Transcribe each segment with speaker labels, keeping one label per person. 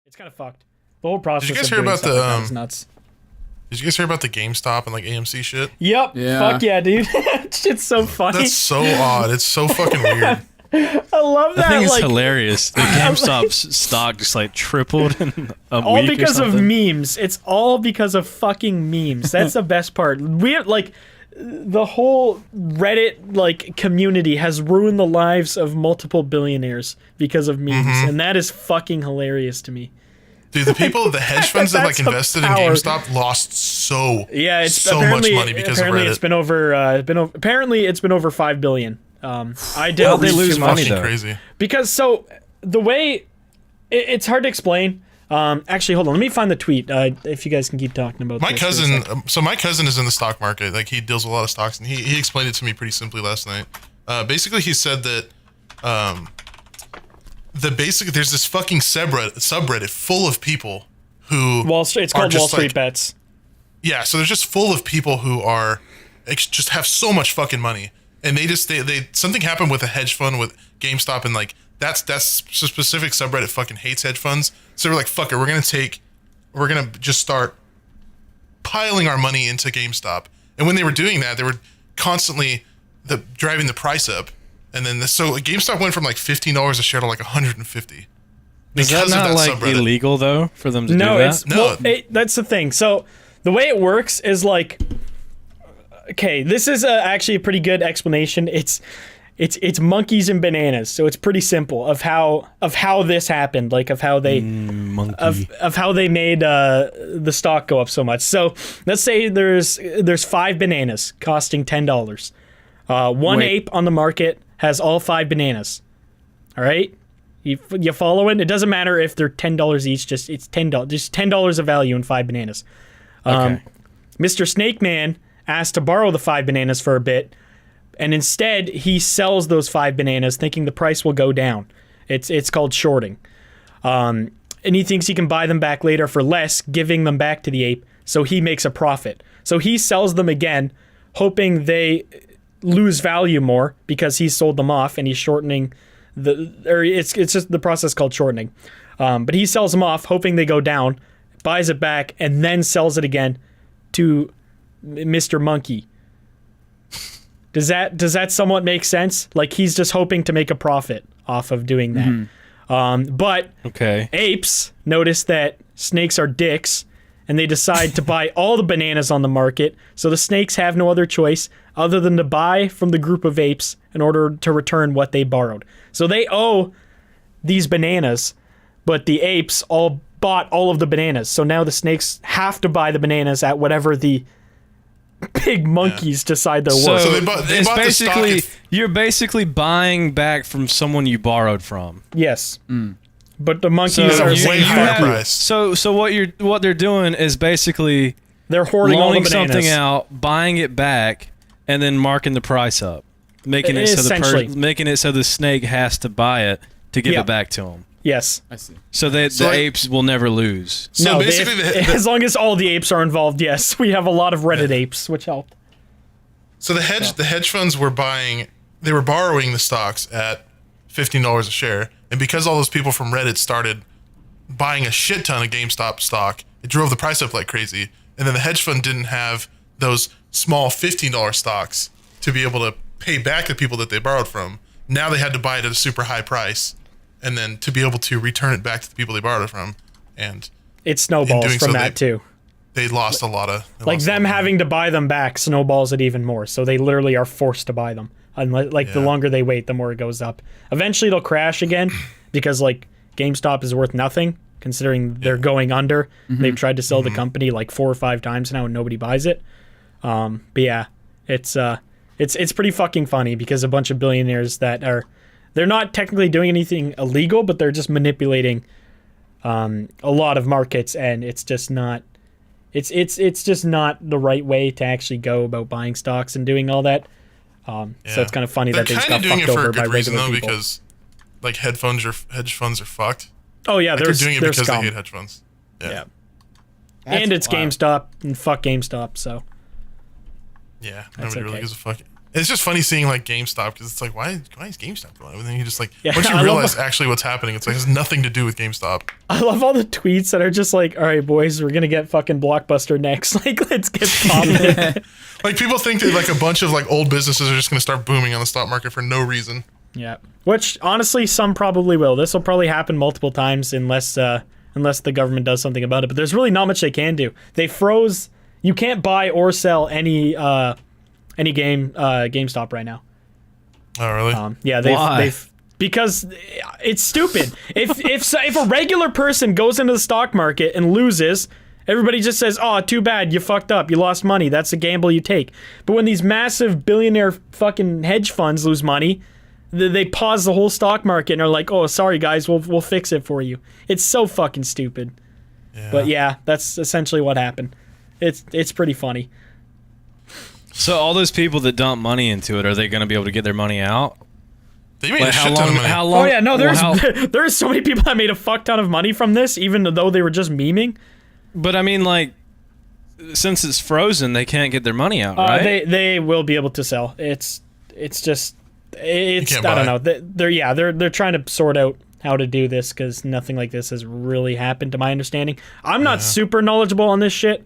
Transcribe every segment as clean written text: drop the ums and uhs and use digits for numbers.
Speaker 1: It's kind of fucked. The whole process.
Speaker 2: Did you guys
Speaker 1: of
Speaker 2: hear
Speaker 1: doing
Speaker 2: about
Speaker 1: stuff
Speaker 2: the
Speaker 1: like that is nuts.
Speaker 2: Did you guys hear about the GameStop and like AMC shit?
Speaker 1: Yep.
Speaker 3: Yeah.
Speaker 1: Fuck yeah, dude. Shit's so funny.
Speaker 2: That's so odd. It's so fucking weird.
Speaker 1: I love that.
Speaker 4: I think it's
Speaker 1: like,
Speaker 4: hilarious. The GameStop stock just like tripled in a
Speaker 1: all
Speaker 4: week
Speaker 1: because
Speaker 4: or
Speaker 1: of
Speaker 4: something.
Speaker 1: memes. It's all because of fucking memes. That's the best part. We like the whole Reddit like community has ruined the lives of multiple billionaires because of memes, and that is fucking hilarious to me.
Speaker 2: Dude, the people, the hedge funds that like
Speaker 1: That's the
Speaker 2: invested in
Speaker 1: power.
Speaker 2: GameStop lost so
Speaker 1: So
Speaker 2: much money because of
Speaker 1: apparently
Speaker 2: Reddit.
Speaker 1: it's been over. Apparently it's been over $5 billion. I did
Speaker 4: How'd they lose
Speaker 1: too
Speaker 4: money
Speaker 1: much.
Speaker 4: though?
Speaker 2: Crazy.
Speaker 1: Because so the way it's hard to explain. Actually, hold on. Let me find the tweet. If you guys can keep talking about
Speaker 2: My
Speaker 1: this for a
Speaker 2: cousin,
Speaker 1: sec.
Speaker 2: my cousin is in the stock market. Like he deals with a lot of stocks, and he explained it to me pretty simply last night. Basically, he said that there's this fucking subreddit full of people who
Speaker 1: It's called Wall Street Bets.
Speaker 2: Yeah, so there's just full of people who are just have so much fucking money, and they something happened with a hedge fund with GameStop, and like that's specific subreddit fucking hates hedge funds. So we're like, fuck it, we're gonna just start piling our money into GameStop. And when they were doing that, they were constantly driving the price up, and then so GameStop went from like $15 a share to like $150.
Speaker 4: Is that not like
Speaker 2: subreddit.
Speaker 4: illegal though for them to do that?
Speaker 1: It's well, that's the thing. So the way it works is like, okay, this is actually a pretty good explanation. It's monkeys and bananas, so it's pretty simple of how this happened, like of how they of how they made the stock go up so much. So let's say there's 5 bananas costing $10. One ape on the market has all 5 bananas. All right. You following? It doesn't matter if they're $10 each. Just it's $10. Just $10 of value in 5 bananas.
Speaker 4: Okay.
Speaker 1: Mr. Snake Man asked to borrow the 5 bananas for a bit, and instead he sells those 5 bananas, thinking the price will go down. It's called shorting, and he thinks he can buy them back later for less, giving them back to the ape, so he makes a profit. So he sells them again, hoping they lose value more because he sold them off, and he's shortening. It's just the process called shortening, but he sells them off, hoping they go down, buys it back, and then sells it again to Mr. Monkey. Does that somewhat make sense? Like he's just hoping to make a profit off of doing that. But apes notice that snakes are dicks, and they decide to buy all the bananas on the market. So the snakes have no other choice other than to buy from the group of apes in order to return what they borrowed. So they owe these bananas, but the apes all bought all of the bananas. So now the snakes have to buy the bananas at whatever the big monkeys decide they're worth.
Speaker 2: So they bought
Speaker 4: it's
Speaker 2: the
Speaker 4: basically
Speaker 2: stock
Speaker 4: you're basically buying back from someone you borrowed from.
Speaker 1: Yes. But the monkeys are
Speaker 2: way
Speaker 1: saying
Speaker 2: higher
Speaker 1: fuck you.
Speaker 2: price.
Speaker 4: So what they're doing is basically
Speaker 1: They're hoarding all the
Speaker 4: loaning
Speaker 1: bananas.
Speaker 4: something out, buying it back, and then marking the price up, making it
Speaker 1: Essentially.
Speaker 4: so the snake has to buy it to give
Speaker 1: Yeah.
Speaker 4: it back to him.
Speaker 1: Yes.
Speaker 3: I see.
Speaker 4: So the apes will never lose.
Speaker 2: So
Speaker 1: No,
Speaker 2: basically,
Speaker 1: as long as all the apes are involved, yes. We have a lot of Reddit apes, which helped.
Speaker 2: so the hedge funds were borrowing the stocks at $15 a share, and because all those people from Reddit started buying a shit ton of GameStop stock, it drove the price up like crazy. And then the hedge fund didn't have those small $15 stocks to be able to pay back the people that they borrowed from. Now they had to buy it at a super high price, and then to be able to return it back to the people they borrowed it from. And
Speaker 1: It snowballs
Speaker 2: doing
Speaker 1: from
Speaker 2: so,
Speaker 1: that too.
Speaker 2: they lost a lot of...
Speaker 1: Like them having to buy them back snowballs it even more. So they literally are forced to buy them. Unless, the longer they wait, the more it goes up. Eventually it'll crash again because like GameStop is worth nothing considering they're going under. They've tried to sell the company like 4 or 5 times now and nobody buys it. But yeah, it's pretty fucking funny because a bunch of billionaires they're not technically doing anything illegal, but they're just manipulating a lot of markets, and it's just not it's just not the right way to actually go about buying stocks and doing all that. So it's kind of funny that they just got fucked over by regular people.
Speaker 2: Because like hedge funds are fucked.
Speaker 1: Oh yeah,
Speaker 2: Like they're doing it because
Speaker 1: scum.
Speaker 2: they hate hedge funds. Yeah.
Speaker 1: And it's
Speaker 3: wild.
Speaker 1: GameStop, and fuck GameStop, so
Speaker 2: Yeah,
Speaker 1: That's
Speaker 2: nobody really
Speaker 1: okay.
Speaker 2: gives a fuck. It's just funny seeing like GameStop because it's like, why is GameStop going? And then you just like,
Speaker 1: Yeah,
Speaker 2: once you
Speaker 1: I love
Speaker 2: realize actually what's happening, it's like it has nothing to do with GameStop.
Speaker 1: I love all the tweets that are just like, all right, boys, we're gonna get fucking Blockbuster next. Like, let's get popping.
Speaker 2: Like people think that like a bunch of like old businesses are just going to start booming on the stock market for no reason.
Speaker 1: Yeah, which honestly, some probably will. This will probably happen multiple times unless the government does something about it. But there's really not much they can do. They froze. You can't buy or sell any GameStop right now.
Speaker 2: Oh really?
Speaker 1: Yeah, they've because it's stupid. If a regular person goes into the stock market and loses, everybody just says, "Oh, too bad, you fucked up, you lost money. That's a gamble you take." But when these massive billionaire fucking hedge funds lose money, they pause the whole stock market and are like, "Oh, sorry guys, we'll fix it for you." It's so fucking stupid.
Speaker 2: Yeah.
Speaker 1: But yeah, that's essentially what happened. It's pretty funny.
Speaker 4: So all those people that dump money into it, are they going to be able to get their money out?
Speaker 2: They made a shit ton of money.
Speaker 4: How long?
Speaker 1: Oh yeah, no, there's so many people that made a fuck ton of money from this, even though they were just memeing.
Speaker 4: But I mean, like, since it's frozen, they can't get their money out, right?
Speaker 1: They will be able to sell. It's I don't
Speaker 2: buy.
Speaker 1: know. They're trying to sort out how to do this because nothing like this has really happened to my understanding. I'm not super knowledgeable on this shit.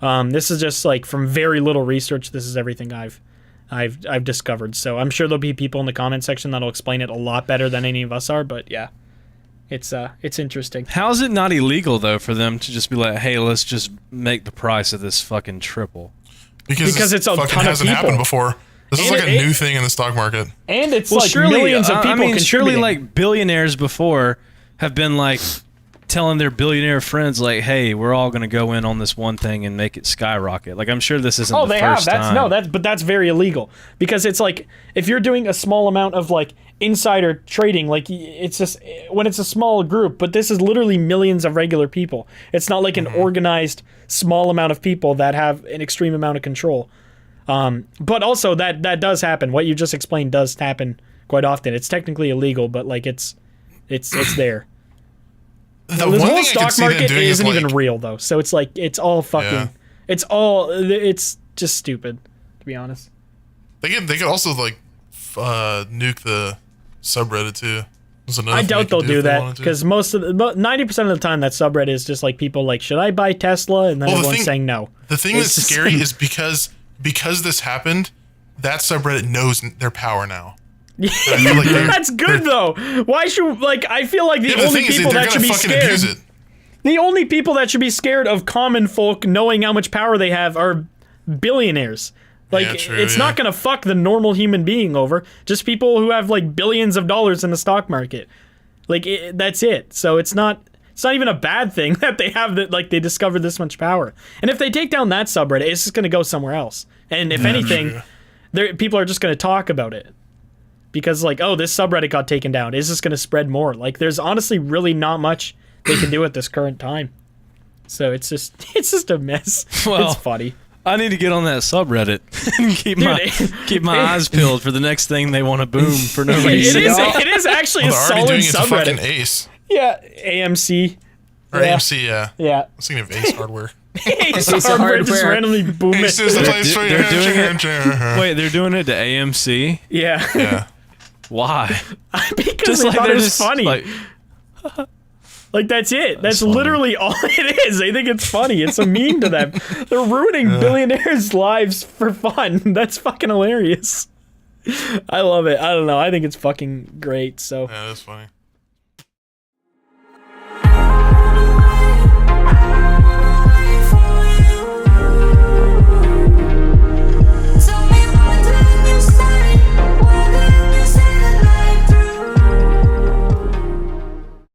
Speaker 1: This is just like from very little research. This is everything I've discovered. So I'm sure there'll be people in the comment section that'll explain it a lot better than any of us are. But yeah, it's interesting.
Speaker 4: How is it not illegal though for them to just be like, hey, let's just make the price of this fucking triple?
Speaker 2: Because
Speaker 1: it's a
Speaker 2: fucking
Speaker 1: ton of
Speaker 2: hasn't
Speaker 1: people.
Speaker 2: happened before. This is
Speaker 1: And
Speaker 2: like a new thing in the stock market.
Speaker 1: And it's
Speaker 4: Well,
Speaker 1: like
Speaker 4: surely,
Speaker 1: millions of people
Speaker 4: I mean, surely
Speaker 1: contributing.
Speaker 4: like billionaires before have been like telling their billionaire friends like, hey, we're all going to go in on this one thing and make it skyrocket. Like, I'm sure this isn't the first time.
Speaker 1: But that's very illegal because it's like if you're doing a small amount of like insider trading, like it's just when it's a small group, but this is literally millions of regular people. It's not like an organized small amount of people that have an extreme amount of control. But also that does happen. What you just explained does happen quite often. It's technically illegal, but like it's there.
Speaker 2: The
Speaker 1: This
Speaker 2: one
Speaker 1: whole
Speaker 2: thing I could
Speaker 1: stock
Speaker 2: see them
Speaker 1: market
Speaker 2: doing is
Speaker 1: isn't even
Speaker 2: like,
Speaker 1: real though, so it's like it's all fucking, it's just stupid, to be honest.
Speaker 2: they could also like nuke the subreddit too.
Speaker 1: I doubt they'll do that because 90% of the time that subreddit is just like people like, should I buy Tesla? And then everyone's saying no.
Speaker 2: The thing
Speaker 1: It's
Speaker 2: that's
Speaker 1: just-
Speaker 2: scary is because this happened, that subreddit knows their power now. I feel like
Speaker 1: That's good though. Why should I feel like the
Speaker 2: the
Speaker 1: only
Speaker 2: thing is
Speaker 1: people
Speaker 2: they're
Speaker 1: that should
Speaker 2: gonna
Speaker 1: be
Speaker 2: fucking
Speaker 1: scared.
Speaker 2: abuse it.
Speaker 1: The only people that should be scared of common folk knowing how much power they have are billionaires. Like,
Speaker 2: Yeah, true,
Speaker 1: it's
Speaker 2: yeah.
Speaker 1: not gonna fuck the normal human being over. Just people who have like billions of dollars in the stock market. Like, that's it. So it's not even a bad thing that they have that. Like, they discovered this much power. And if they take down that subreddit, it's just gonna go somewhere else. And if anything, people are just gonna talk about it. Because like, oh, this subreddit got taken down. Is this gonna spread more? Like, there's honestly really not much they can do at this current time. So it's just a mess.
Speaker 4: Well,
Speaker 1: it's funny.
Speaker 4: I need to get on that subreddit and keep my eyes peeled for the next thing they want to boom for no reason.
Speaker 1: It is actually a
Speaker 2: They're already
Speaker 1: solid
Speaker 2: doing it to fucking
Speaker 1: subreddit.
Speaker 2: Ace
Speaker 1: Yeah, AMC.
Speaker 2: or
Speaker 1: Yeah.
Speaker 2: AMC. Yeah,
Speaker 1: Yeah.
Speaker 2: I was thinking of Ace Hardware.
Speaker 1: Ace
Speaker 3: Ace
Speaker 1: Hardware just
Speaker 3: Hardware.
Speaker 1: randomly boom it.
Speaker 2: Ace is the place for
Speaker 4: they're doing
Speaker 2: you.
Speaker 4: Wait, they're doing it to AMC?
Speaker 1: Yeah.
Speaker 2: Yeah.
Speaker 4: Why?
Speaker 1: Because they thought it
Speaker 4: they're
Speaker 1: was
Speaker 4: just,
Speaker 1: funny. Like, that's it. That's
Speaker 4: funny.
Speaker 1: literally all it is. They think it's funny. It's a meme to them. They're ruining billionaires' lives for fun. That's fucking hilarious. I love it. I don't know. I think it's fucking great. So
Speaker 2: Yeah, that's funny.